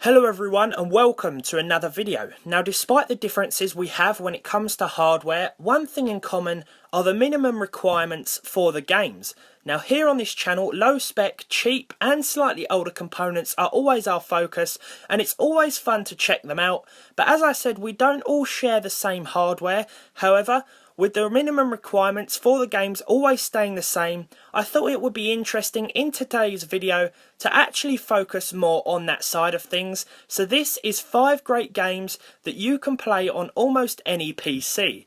Hello everyone and welcome to another video. Now despite the differences we have when it comes to hardware, one thing in common are the minimum requirements for the games. Now here on this channel, low spec, cheap and slightly older components are always our focus, and it's always fun to check them out. But as I said, we don't all share the same hardware. However, with the minimum requirements for the games always staying the same, I thought it would be interesting in today's video to actually focus more on that side of things. So this is 5 great games that you can play on almost any PC.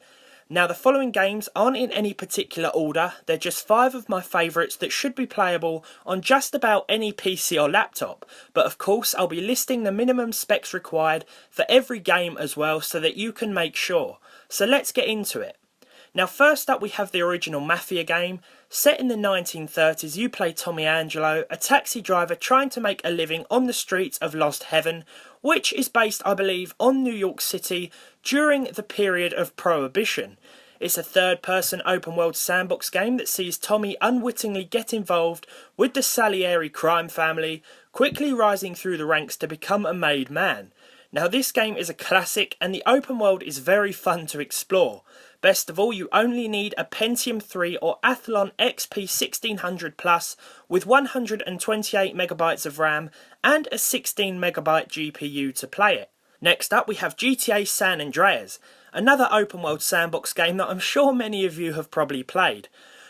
Now the following games aren't in any particular order, they're just 5 of my favourites that should be playable on just about any PC or laptop. But of course I'll be listing the minimum specs required for every game as well so that you can make sure. So let's get into it. Now first up we have the original Mafia game. Set in the 1930s, you play Tommy Angelo, a taxi driver trying to make a living on the streets of Lost Heaven, which is based, I believe, on New York City during the period of Prohibition. It's a third-person open-world sandbox game that sees Tommy unwittingly get involved with the Salieri crime family, quickly rising through the ranks to become a made man. Now this game is a classic and the open world is very fun to explore. Best of all, you only need a Pentium 3 or Athlon XP 1600 Plus with 128MB of RAM and a 16MB GPU to play it. Next up we have GTA San Andreas, another open world sandbox game that I'm sure many of you have probably played.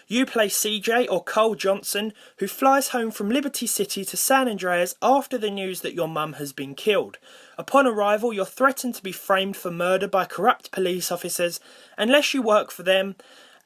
You play CJ or Cole Johnson, who flies home from Liberty City to San Andreas after the news that your mum has been killed. Upon arrival, you're threatened to be framed for murder by corrupt police officers unless you work for them,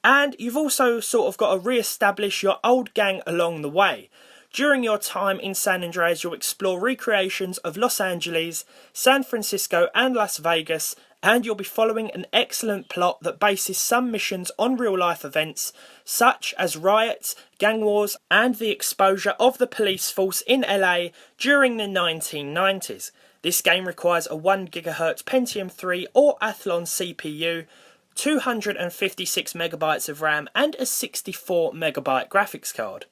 and you've also sort of got to re-establish your old gang along the way. During your time in San Andreas, you'll explore recreations of Los Angeles, San Francisco and Las Vegas, and you'll be following an excellent plot that bases some missions on real-life events, such as riots, gang wars, and the exposure of the police force in LA during the 1990s. This game requires a 1GHz Pentium 3 or Athlon CPU, 256MB of RAM, and a 64MB graphics card.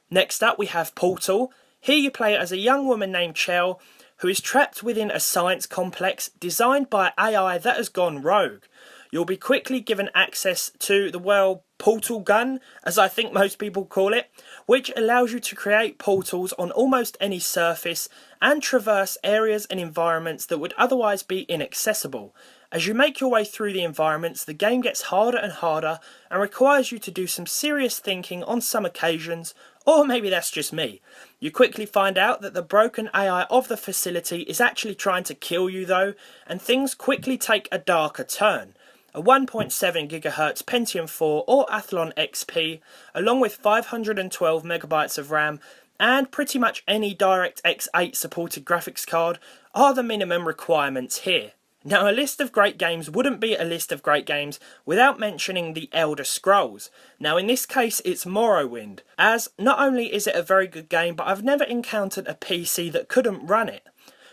Next up we have Portal. Here you play as a young woman named Chell, who is trapped within a science complex designed by AI that has gone rogue. You'll be quickly given access to the, portal gun, as I think most people call it, which allows you to create portals on almost any surface and traverse areas and environments that would otherwise be inaccessible. As you make your way through the environments, the game gets harder and harder and requires you to do some serious thinking on some occasions, or maybe that's just me. You quickly find out that the broken AI of the facility is actually trying to kill you though, and things quickly take a darker turn. A 1.7GHz Pentium 4 or Athlon XP, along with 512MB of RAM, and pretty much any DirectX 8 supported graphics card are the minimum requirements here. Now a list of great games wouldn't be a list of great games without mentioning the Elder Scrolls. Now in this case it's Morrowind, as not only is it a very good game, but I've never encountered a PC that couldn't run it.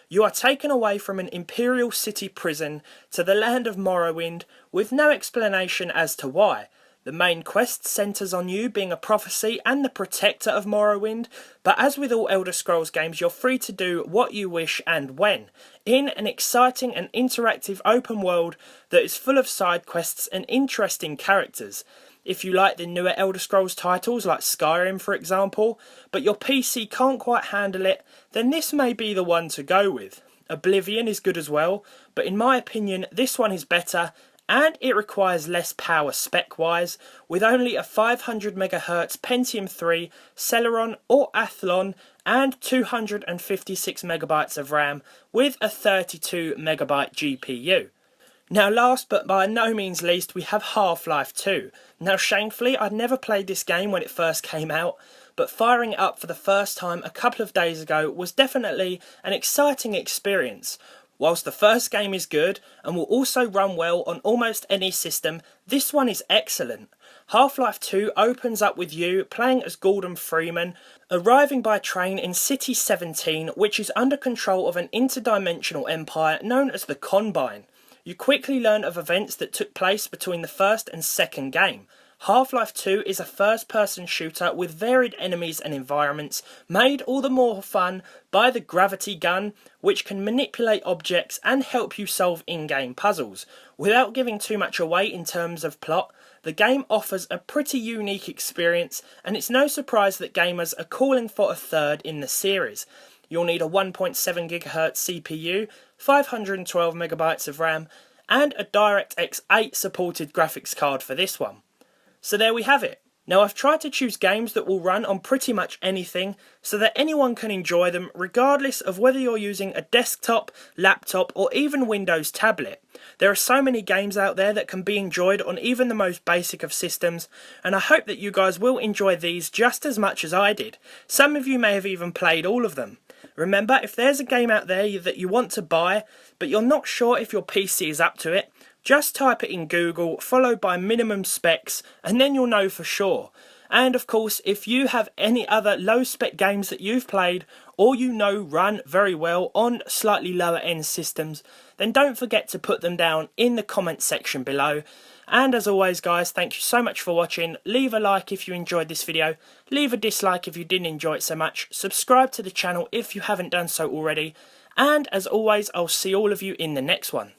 You are taken away from an Imperial City prison to the land of Morrowind with no explanation as to why. The main quest centres on you being a prophecy and the protector of Morrowind, but as with all Elder Scrolls games, you're free to do what you wish and when, in an exciting and interactive open world that is full of side quests and interesting characters. If you like the newer Elder Scrolls titles like Skyrim for example, but your PC can't quite handle it, then this may be the one to go with. Oblivion is good as well, but in my opinion this one is better, and it requires less power spec-wise, with only a 500MHz Pentium 3, Celeron or Athlon, and 256MB of RAM with a 32MB GPU. Now last but by no means least we have Half-Life 2. Now shamefully I'd never played this game when it first came out, but firing it up for the first time a couple of days ago was definitely an exciting experience. Whilst the first game is good and will also run well on almost any system, this one is excellent. Half-Life 2 opens up with you playing as Gordon Freeman, arriving by train in City 17, which is under control of an interdimensional empire known as the Combine. You quickly learn of events that took place between the first and second game. Half-Life 2 is a first-person shooter with varied enemies and environments, made all the more fun by the gravity gun, which can manipulate objects and help you solve in-game puzzles. Without giving too much away in terms of plot, the game offers a pretty unique experience, and it's no surprise that gamers are calling for a third in the series. You'll need a 1.7 GHz CPU, 512 MB of RAM, and a DirectX 8 supported graphics card for this one. So there we have it. Now I've tried to choose games that will run on pretty much anything so that anyone can enjoy them regardless of whether you're using a desktop, laptop or even Windows tablet. There are so many games out there that can be enjoyed on even the most basic of systems, and I hope that you guys will enjoy these just as much as I did. Some of you may have even played all of them. Remember, if there's a game out there that you want to buy but you're not sure if your PC is up to it, just type it in Google, followed by minimum specs, and then you'll know for sure. And of course, if you have any other low spec games that you've played, or you know run very well on slightly lower end systems, then don't forget to put them down in the comment section below. And as always guys, thank you so much for watching. Leave a like if you enjoyed this video, leave a dislike if you didn't enjoy it so much, subscribe to the channel if you haven't done so already, and as always, I'll see all of you in the next one.